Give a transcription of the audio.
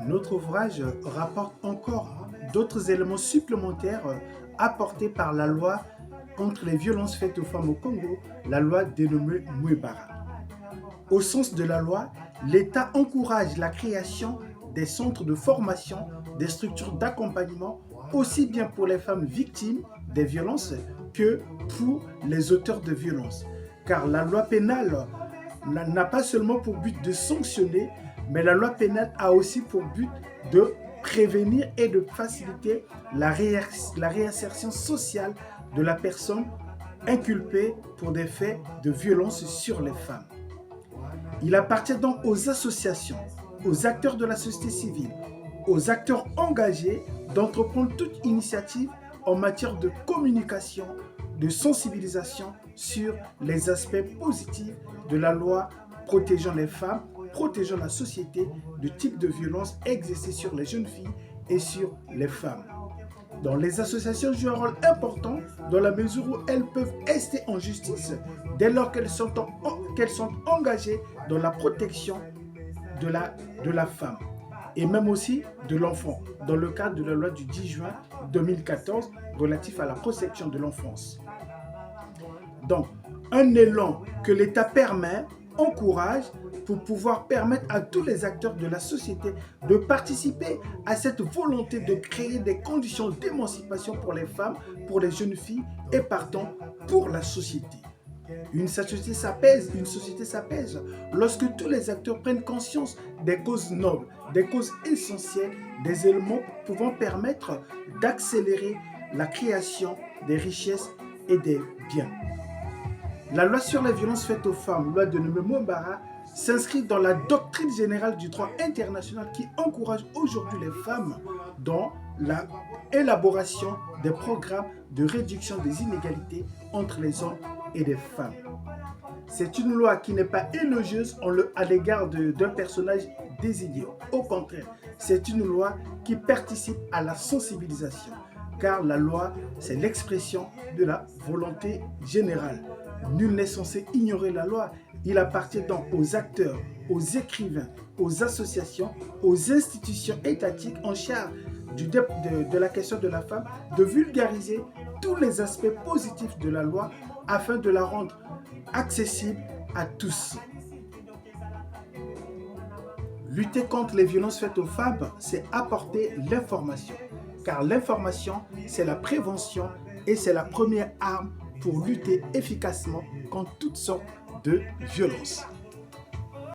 Notre ouvrage rapporte encore d'autres éléments supplémentaires apportés par la loi contre les violences faites aux femmes au Congo, la loi dénommée Mouebara. Au sens de la loi, l'État encourage la création des centres de formation, des structures d'accompagnement, aussi bien pour les femmes victimes des violences que pour les auteurs de violences. Car la loi pénale n'a pas seulement pour but de sanctionner, mais la loi pénale a aussi pour but de prévenir et de faciliter la réinsertion sociale de la personne inculpée pour des faits de violence sur les femmes. Il appartient donc aux associations, aux acteurs de la société civile, aux acteurs engagés d'entreprendre toute initiative en matière de communication, de sensibilisation sur les aspects positifs de la loi protégeant les femmes, protégeant la société du type de violence exercée sur les jeunes filles et sur les femmes. Donc, les associations jouent un rôle important dans la mesure où elles peuvent rester en justice dès lors qu'elles sont engagées dans la protection de la femme et même aussi de l'enfant, dans le cadre de la loi du 10 juin 2014 relatif à la protection de l'enfance. Donc, un élan que l'État permet, encourage, pour pouvoir permettre à tous les acteurs de la société de participer à cette volonté de créer des conditions d'émancipation pour les femmes, pour les jeunes filles et partant pour la société. Une société s'apaise lorsque tous les acteurs prennent conscience des causes nobles, des causes essentielles, des éléments pouvant permettre d'accélérer la création des richesses et des biens. La loi sur les violences faites aux femmes, loi de Mouebara, s'inscrit dans la doctrine générale du droit international qui encourage aujourd'hui les femmes dans l'élaboration des programmes de réduction des inégalités entre les hommes et les femmes. C'est une loi qui n'est pas élogieuse à l'égard d'un personnage désigné. Au contraire, c'est une loi qui participe à la sensibilisation, car la loi, c'est l'expression de la volonté générale. Nul n'est censé ignorer la loi. Il appartient donc aux acteurs, aux écrivains, aux associations, aux institutions étatiques en charge de la question de la femme de vulgariser tous les aspects positifs de la loi afin de la rendre accessible à tous. Lutter contre les violences faites aux femmes, c'est apporter l'information. Car l'information, c'est la prévention et c'est la première arme pour lutter efficacement contre toutes sortes de violences.